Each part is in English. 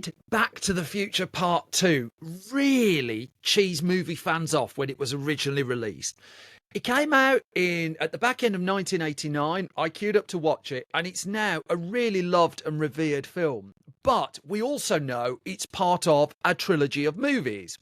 Did Back to the Future Part 2 really cheese movie fans off when it was originally released? It came out at the back end of 1989. I queued up to watch it, and it's now a really loved and revered film. But we also know it's part of a trilogy of movies.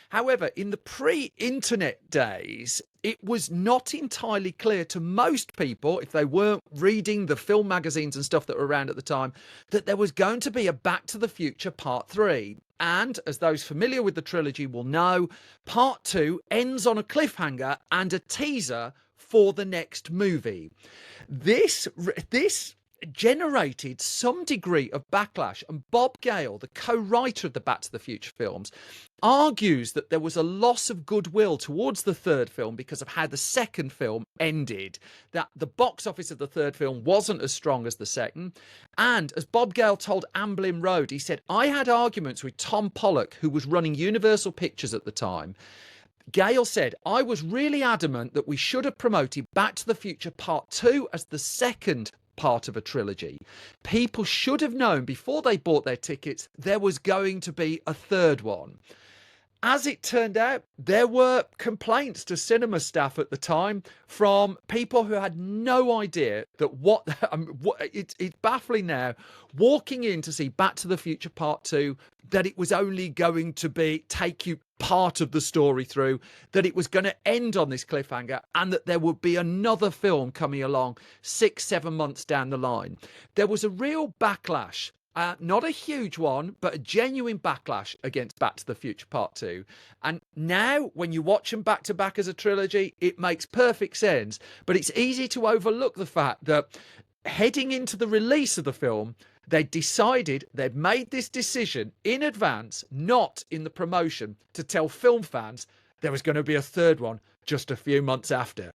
However, in the pre-internet days, it was not entirely clear to most people, if they weren't reading the film magazines and stuff that were around at the time, that there was going to be a Back to the Future Part 3. And as those familiar with the trilogy will know, Part 2 ends on a cliffhanger and a teaser for the next movie. This generated some degree of backlash, and Bob Gale, the co-writer of the Back to the Future films, argues that there was a loss of goodwill towards the third film because of how the second film ended, that the box office of the third film wasn't as strong as the second. And as Bob Gale told Amblin Road, he said, "I had arguments with Tom Pollock, who was running Universal Pictures at the time. Gale said, I was really adamant that we should have promoted Back to the Future Part 2 as the second part of a trilogy. People should have known before they bought their tickets there was going to be a third one." As it turned out, there were complaints to cinema staff at the time from people who had no idea that it's baffling now, walking in to see Back to the Future Part 2, that it was only going to take you part of the story through, that it was going to end on this cliffhanger, and that there would be another film coming along 6-7 months down the line. There was a real backlash. Not a huge one, but a genuine backlash against Back to the Future Part 2. And now, when you watch them back to back as a trilogy, it makes perfect sense. But it's easy to overlook the fact that heading into the release of the film, they'd made this decision in advance, not in the promotion, to tell film fans there was going to be a third one just a few months after.